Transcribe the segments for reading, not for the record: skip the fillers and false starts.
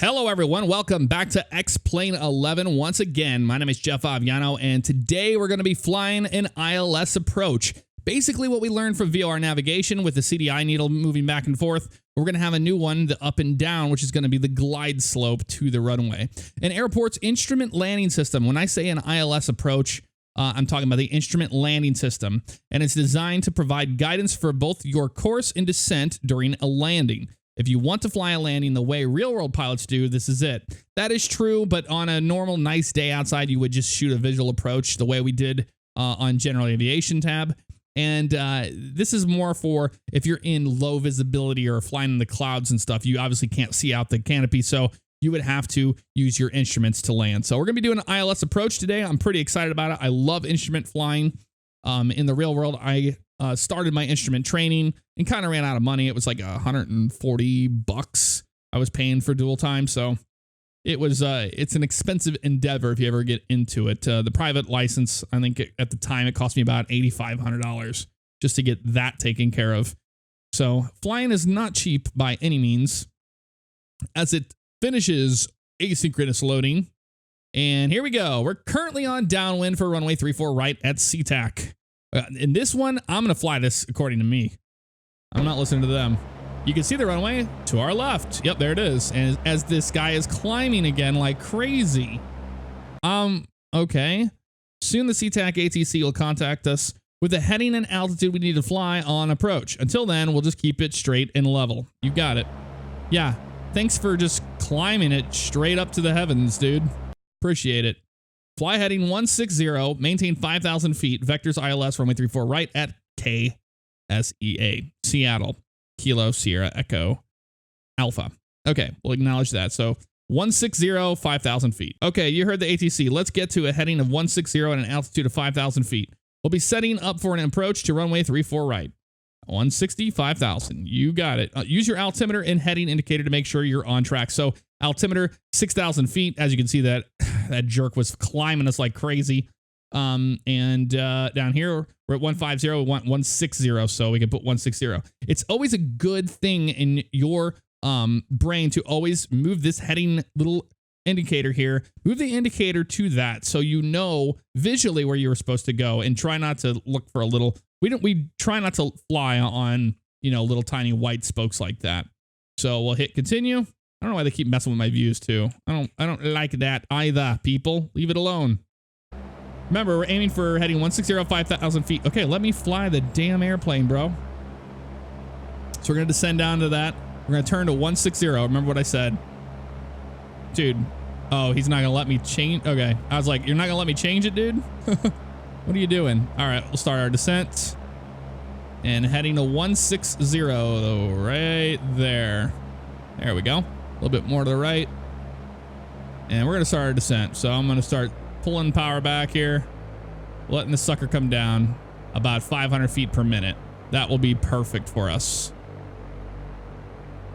Hello, everyone. Welcome back to X-Plane 11. Once again, my name is jfavignano, and today we're going to be flying an ILS approach. Basically, what we learned from VOR navigation with the CDI needle moving back and forth, we're going to have a new one, the up and down, which is going to be the glide slope to the runway. An airport's instrument landing system. When I say an ILS approach, I'm talking about the instrument landing system, and it's designed to provide guidance for both your course and descent during a landing. If you want to fly a landing the way real-world pilots do, this is it. That is true, but on a normal, nice day outside, you would just shoot a visual approach the way we did on General Aviation tab. And this is more for if you're in low visibility or flying in the clouds and stuff. You obviously can't see out the canopy, so you would have to use your instruments to land. So we're going to be doing an ILS approach today. I'm pretty excited about it. I love instrument flying. In the real world, I started my instrument training and kind of ran out of money. It was like $140 I was paying for dual time. So it was, it's an expensive endeavor if you ever get into it. The private license, I think at the time it cost me about $8,500 just to get that taken care of. So flying is not cheap by any means. As it finishes asynchronous loading. And here we go. We're currently on downwind for runway 34 right at SeaTac. In this one, I'm going to fly this according to me. I'm not listening to them. You can see the runway to our left. Yep, there it is. And as this guy is climbing again like crazy. Okay. Soon the SeaTac ATC will contact us with the heading and altitude we need to fly on approach. Until then, we'll just keep it straight and level. You got it. Yeah. Thanks for just climbing it straight up to the heavens, dude. Appreciate it. Fly heading 160, maintain 5,000 feet, vectors ILS, runway 34 right at KSEA, Seattle, Kilo Sierra Echo Alpha. Okay, we'll acknowledge that. So 160, 5,000 feet. Okay, you heard the ATC. Let's get to a heading of 160 and an altitude of 5,000 feet. We'll be setting up for an approach to runway 34 right. 160, 5,000. You got it. Use your altimeter and heading indicator to make sure you're on track. So altimeter, 6,000 feet. As you can see, that jerk was climbing us like crazy. Down here, we're at 150. We want 160, so we can put 160. It's always a good thing in your brain to always move this heading little indicator here. Move the indicator to that so you know visually where you're supposed to go, and try not to look for a little... We try not to fly on, little tiny white spokes like that. So we'll hit continue. I don't know why they keep messing with my views too. I don't like that either, people. Leave it alone. Remember, we're aiming for heading 160, 5,000 feet. Okay, let me fly the damn airplane, bro. So we're going to descend down to that. We're going to turn to 160. Remember what I said. Dude. Oh, he's not going to let me change. Okay. I was like, you're not going to let me change it, dude? What are you doing? All right, we'll start our descent. And heading to 160 right there. There we go. A little bit more to the right. And we're going to start our descent. So I'm going to start pulling power back here. Letting the sucker come down about 500 feet per minute. That will be perfect for us.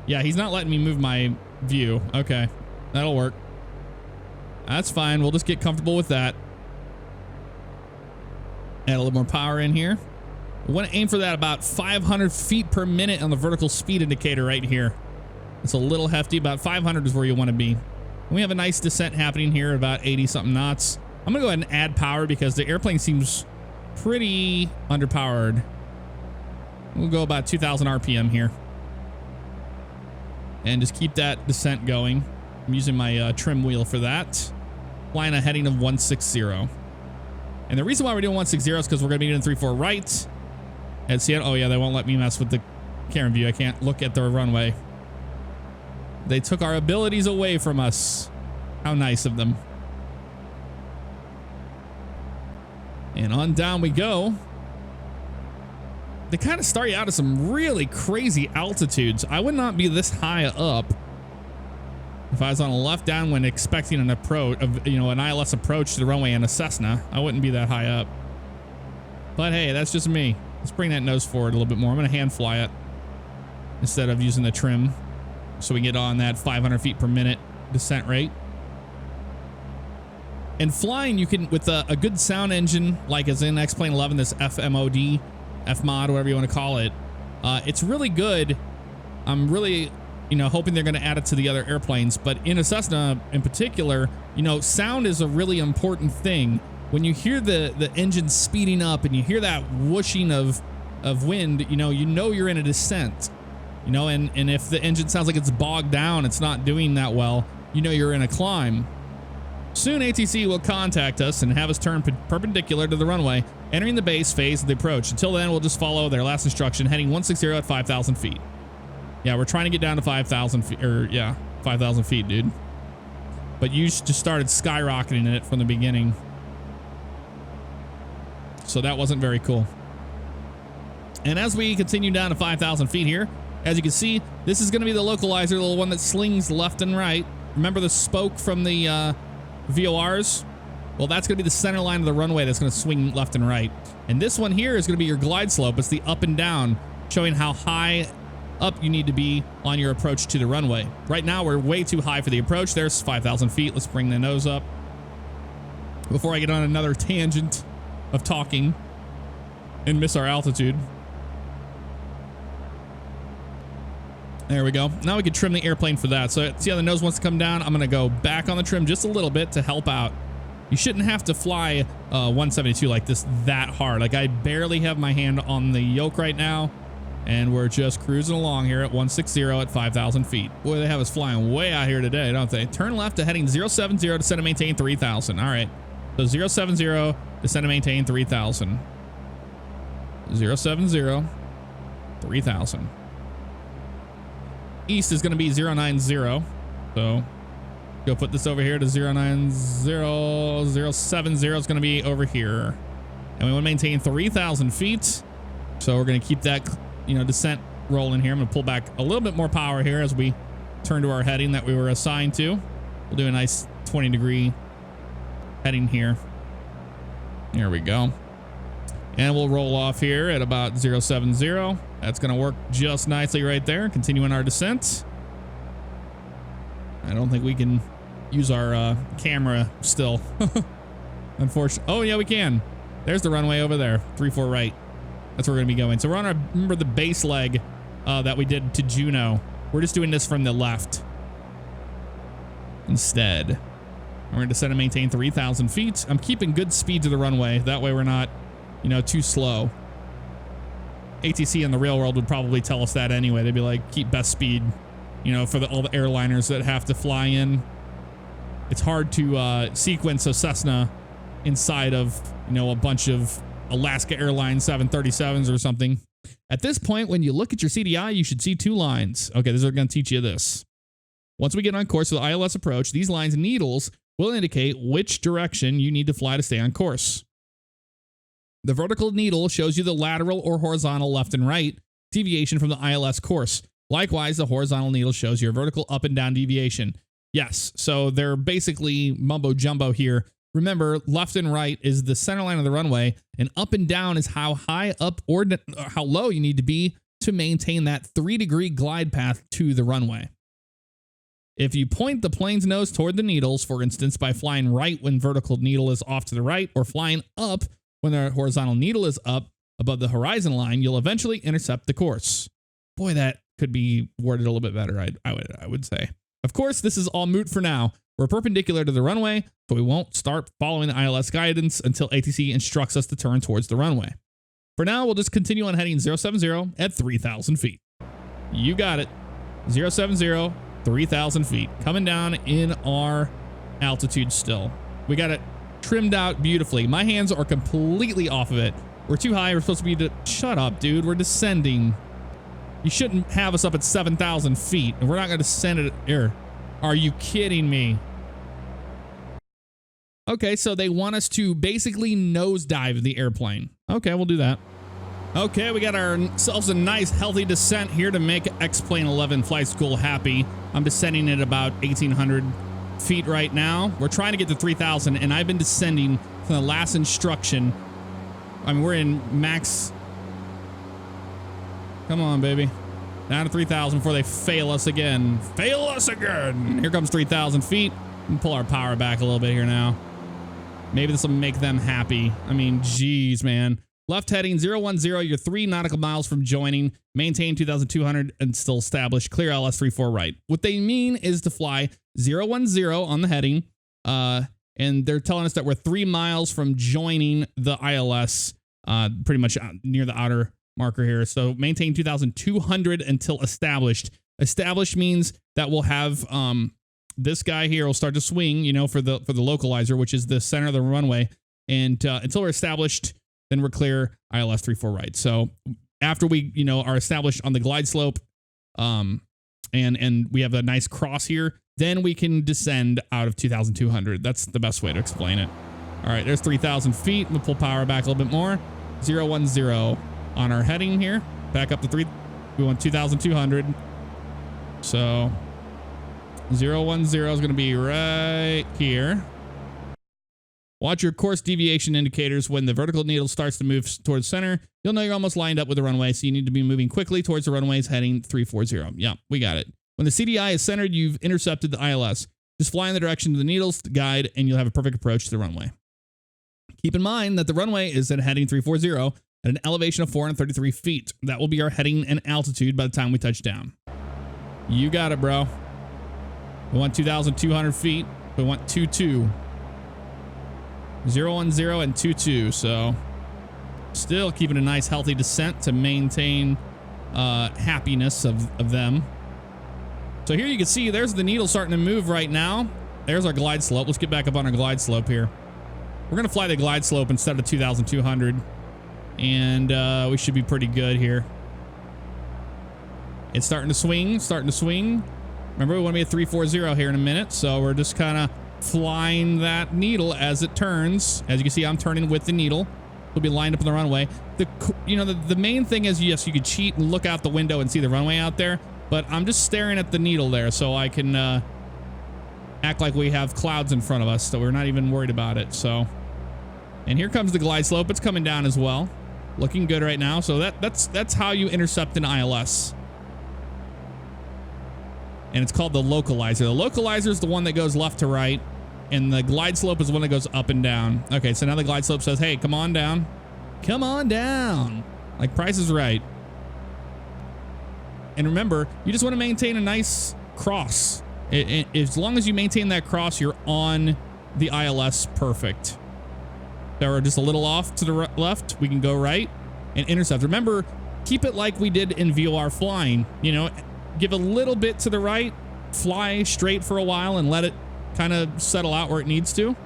Yeah, he's not letting me move my view. Okay, that'll work. That's fine. We'll just get comfortable with that. Add a little more power in here. We want to aim for that about 500 feet per minute on the vertical speed indicator right here. It's a little hefty. About 500 is where you want to be. And we have a nice descent happening here, about 80-something knots. I'm going to go ahead and add power because the airplane seems pretty underpowered. We'll go about 2,000 RPM here. And just keep that descent going. I'm using my trim wheel for that. Flying a heading of 160. And the reason why we're doing 160 is because we're going to be doing 34 right at Seattle. Oh, yeah, they won't let me mess with the camera view. I can't look at the runway. They took our abilities away from us. How nice of them. And on down we go. They kind of start you out at some really crazy altitudes. I would not be this high up if I was on a left downwind expecting an approach of, an ILS approach to the runway in a Cessna. I wouldn't be that high up. But hey, that's just me. Let's bring that nose forward a little bit more. I'm going to hand fly it instead of using the trim so we get on that 500 feet per minute descent rate. And flying, you can, with a good sound engine, like as in X-Plane 11, this FMOD, FMOD, whatever you want to call it, it's really good. I'm really you know, hoping they're going to add it to the other airplanes. But in a Cessna in particular, you know, sound is a really important thing. When you hear the engine speeding up and you hear that whooshing of wind, you know you're in a descent. You know, and if the engine sounds like it's bogged down, it's not doing that well, you know you're in a climb. Soon ATC will contact us and have us turn perpendicular to the runway, entering the base phase of the approach. Until then, we'll just follow their last instruction, heading 160 at 5,000 feet. Yeah, we're trying to get down to 5,000 feet, or yeah, 5,000 feet, dude. But you just started skyrocketing it from the beginning. So that wasn't very cool. And as we continue down to 5,000 feet here, as you can see, this is going to be the localizer, the one that slings left and right. Remember the spoke from the VORs? Well, that's going to be the center line of the runway that's going to swing left and right. And this one here is going to be your glide slope. It's the up and down, showing how high up you need to be on your approach to the runway. Right now, we're way too high for the approach. There's 5,000 feet. Let's bring the nose up before I get on another tangent of talking and miss our altitude. There we go. Now we can trim the airplane for that. So see how the nose wants to come down? I'm going to go back on the trim just a little bit to help out. You shouldn't have to fly 172 like this that hard. Like I barely have my hand on the yoke right now. And we're just cruising along here at 160 at 5,000 feet. Boy, they have us flying way out here today, don't they? Turn left to heading 070 to descend and maintain 3,000. All right. So 070, descend and maintain 3,000. 070, 3,000. East is going to be 090. So go put this over here to 090. 070 is going to be over here. And we want to maintain 3,000 feet. So we're going to keep that, you know, descent rolling here. I'm going to pull back a little bit more power here as we turn to our heading that we were assigned to. We'll do a nice 20-degree heading here. There we go. And we'll roll off here at about 070. That's going to work just nicely right there. Continuing our descent. I don't think we can use our camera still. Unfortunately. Oh, yeah, we can. There's the runway over there. 34 right. That's where we're going to be going. So we're on our, remember the base leg that we did to Juneau. We're just doing this from the left instead. And we're going to descend and maintain 3,000 feet. I'm keeping good speed to the runway. That way we're not, you know, too slow. ATC in the real world would probably tell us that anyway. They'd be like, keep best speed, you know, for all the airliners that have to fly in. It's hard to sequence a Cessna inside of, you know, a bunch of Alaska Airlines 737s or something. At this point, when you look at your CDI, you should see two lines. Okay, this is going to teach you this. Once we get on course with the ILS approach, these lines, needles, will indicate which direction you need to fly to stay on course. The vertical needle shows you the lateral or horizontal left and right deviation from the ILS course. Likewise, the horizontal needle shows your vertical up and down deviation. Yes, so they're basically mumbo jumbo here. Remember, left and right is the center line of the runway, and up and down is how high up or how low you need to be to maintain that 3-degree glide path to the runway. If you point the plane's nose toward the needles, for instance, by flying right when vertical needle is off to the right, or flying up when the horizontal needle is up above the horizon line, you'll eventually intercept the course. Boy, that could be worded a little bit better, I would say. Of course, this is all moot for now. We're perpendicular to the runway, so we won't start following the ILS guidance until ATC instructs us to turn towards the runway. For now, we'll just continue on heading 070 at 3,000 feet. You got it. 070, 3,000 feet. Coming down in our altitude still. We got it trimmed out beautifully. My hands are completely off of it. We're too high. We're supposed to be shut up, dude. We're descending. You shouldn't have us up at 7,000 feet, and we're not going to descend it here. Are you kidding me? Okay, so they want us to basically nosedive the airplane. Okay, we'll do that. Okay, we got ourselves a nice healthy descent here to make X-Plane 11 Flight School happy. I'm descending at about 1,800 feet right now. We're trying to get to 3,000, and I've been descending from the last instruction. I mean, we're in max. Come on, baby. Down to 3,000 before they fail us again. Fail us again. Here comes 3,000 feet. We can pull our power back a little bit here now. Maybe this will make them happy. I mean, geez, man. Left heading 010, you're 3 nautical miles from joining. Maintain 2,200 and still establish. Clear ILS 34 right. What they mean is to fly 010 on the heading. And they're telling us that we're 3 miles from joining the ILS, pretty much near the outer marker here. So maintain 2,200 until established. Established means that we'll have this guy here will start to swing, you know, for the localizer, which is the center of the runway. And until we're established, then we're clear ILS 34 right. So after we, you know, are established on the glide slope, and we have a nice cross here, then we can descend out of 2,200. That's the best way to explain it. All right, there's 3,000 feet. We'll pull power back a little bit more. 010 on our heading here. Back up to 3. We want 2,200. So 010 is going to be right here. Watch your course deviation indicators. When the vertical needle starts to move towards center, you'll know you're almost lined up with the runway, so you need to be moving quickly towards the runways heading 340. Yeah, we got it. When the CDI is centered, you've intercepted the ILS. Just fly in the direction of the needle's guide, and you'll have a perfect approach to the runway. Keep in mind that the runway is at heading 340 at an elevation of 433 feet. That will be our heading and altitude by the time we touch down. You got it, bro. We want 2,200 feet. We want 22. 010 and 22. So still keeping a nice healthy descent to maintain happiness of them. So here you can see there's the needle starting to move right now. There's our glide slope. Let's get back up on our glide slope here. We're going to fly the glide slope instead of 2,200. And we should be pretty good here. It's starting to swing, Remember, we want to be at 340 here in a minute. So we're just kind of flying that needle as it turns. As you can see, I'm turning with the needle. We'll be lined up on the runway. The main thing is, yes, you could cheat and look out the window and see the runway out there. But I'm just staring at the needle there so I can act like we have clouds in front of us, so we're not even worried about it. So, and here comes the glide slope. It's coming down as well. Looking good right now. So that's how you intercept an ILS. And it's called the localizer. The localizer is the one that goes left to right, and the glide slope is the one that goes up and down. Okay, so now the glide slope says, hey, come on down. Come on down. Like Price is Right. And remember, you just want to maintain a nice cross. As long as you maintain that cross, you're on the ILS perfect. So we're just a little off to the left. We can go right and intercept. Remember, keep it like we did in VOR flying. You know, give a little bit to the right, fly straight for a while, and let it kind of settle out where it needs to.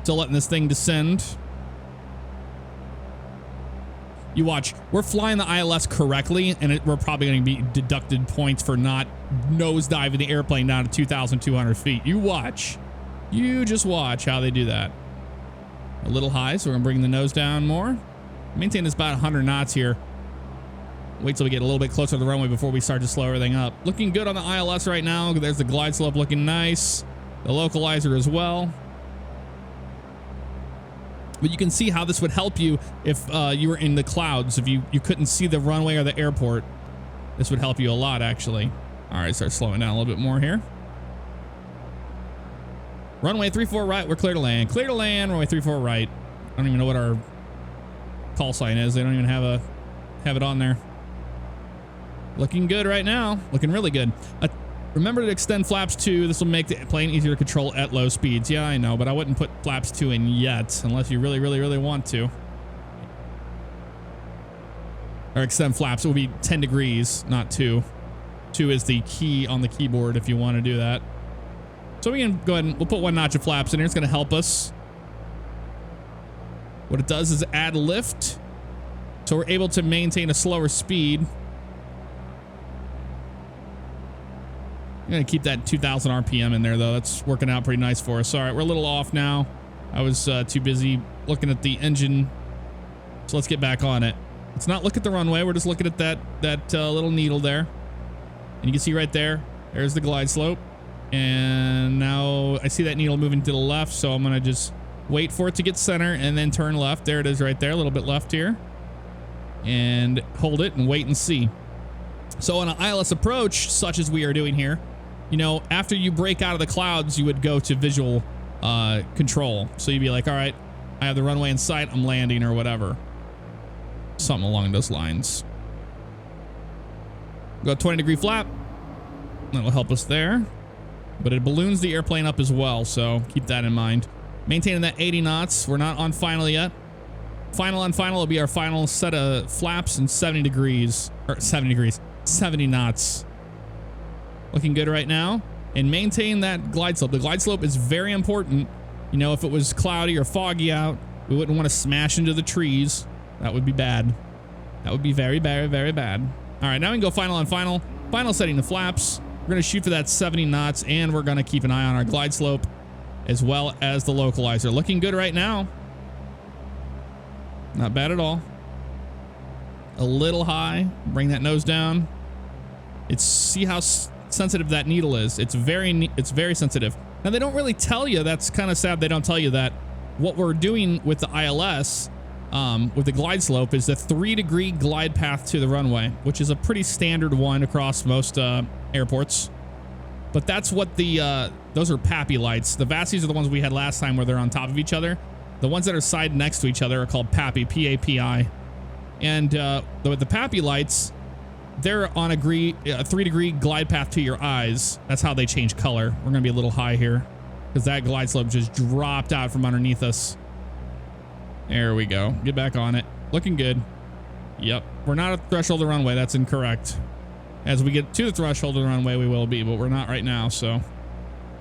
Still letting this thing descend. You watch, we're flying the ILS correctly, and we're probably going to be deducted points for not nosediving the airplane down to 2,200 feet. You watch. You just watch how they do that. A little high, so we're going to bring the nose down more. Maintain this about 100 knots here. Wait till we get a little bit closer to the runway before we start to slow everything up. Looking good on the ILS right now. There's the glide slope looking nice. The localizer as well. But you can see how this would help you if you were in the clouds. If you couldn't see the runway or the airport, this would help you a lot, actually. All right, start slowing down a little bit more here. Runway 34 right, we're clear to land. Clear to land, runway 34 right. I don't even know what our call sign is. They don't even have it on there. Looking good right now. Looking really good. Remember to extend flaps 2. This will make the plane easier to control at low speeds. Yeah, I know, but I wouldn't put flaps 2 in yet unless you really, really, really want to. Or extend flaps. It will be 10 degrees, not 2. 2 is the key on the keyboard if you want to do that. So we can go ahead and we'll put 1 notch of flaps in here. It's going to help us. What it does is add lift. So we're able to maintain a slower speed. I'm going to keep that 2,000 RPM in there, though. That's working out pretty nice for us. All right, we're a little off now. I was too busy looking at the engine. So let's get back on it. Let's not look at the runway. We're just looking at that little needle there. And you can see right there, there's the glide slope. And now I see that needle moving to the left. So I'm going to just wait for it to get center and then turn left. There it is right there, a little bit left here. And hold it and wait and see. So on an ILS approach, such as we are doing here, you know, after you break out of the clouds, you would go to visual control. So you'd be like, all right, I have the runway in sight, I'm landing or whatever. Something along those lines. Go 20-degree flap. That'll help us there. But it balloons the airplane up as well, so keep that in mind. Maintaining that 80 knots. We're not on final yet. Final on final will be our final set of flaps and 70 degrees. Or 70 degrees. 70 knots. Looking good right now. And maintain that glide slope. The glide slope is very important. You know, if it was cloudy or foggy out, we wouldn't want to smash into the trees. That would be bad. That would be very, very, very bad. All right, now we can go final on final. Final setting the flaps. We're going to shoot for that 70 knots, and we're going to keep an eye on our glide slope as well as the localizer. Looking good right now. Not bad at all. A little high. Bring that nose down. See how sensitive that needle is. It's very sensitive. Now, they don't really tell you. That's kind of sad they don't tell you that. What we're doing with the ILS, with the glide slope, is the 3-degree glide path to the runway, which is a pretty standard one across most airports. But that's what those are PAPI lights. The VASIs are the ones we had last time where they're on top of each other. The ones that are side next to each other are called PAPI, P-A-P-I. And the PAPI lights, they're on a 3-degree glide path to your eyes. That's how they change color. We're going to be a little high here because that glide slope just dropped out from underneath us. There we go. Get back on it. Looking good. Yep. We're not at the threshold of the runway. That's incorrect. As we get to the threshold of the runway, we will be, but we're not right now, so.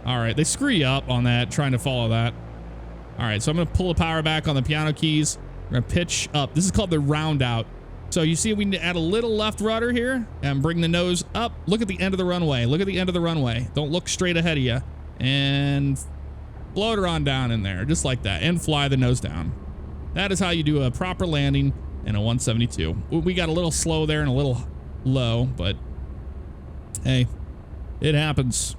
All right. They screw you up on that, trying to follow that. All right. So I'm going to pull the power back on the piano keys. We're going to pitch up. This is called the round out. So you see we need to add a little left rudder here and bring the nose up. Look at the end of the runway. Look at the end of the runway. Don't look straight ahead of you. And float her on down in there, just like that. And fly the nose down. That is how you do a proper landing in a 172. We got a little slow there and a little low, but hey, it happens.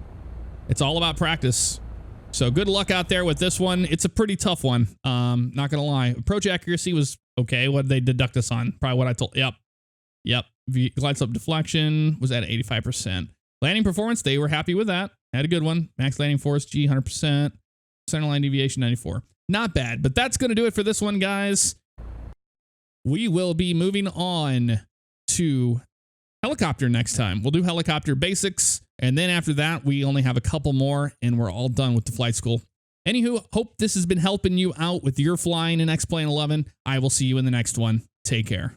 It's all about practice. So good luck out there with this one. It's a pretty tough one. Not gonna lie. Approach accuracy was okay. What did they deduct us on? Probably what I told. Yep. Glide slope deflection was at 85%. Landing performance, they were happy with that. Had a good one. Max landing force, G, 100%. Centerline deviation, 94. Not bad, but that's going to do it for this one, guys. We will be moving on to helicopter next time. We'll do helicopter basics, and then after that, we only have a couple more, and we're all done with the flight school. Anywho, hope this has been helping you out with your flying in X-Plane 11. I will see you in the next one. Take care.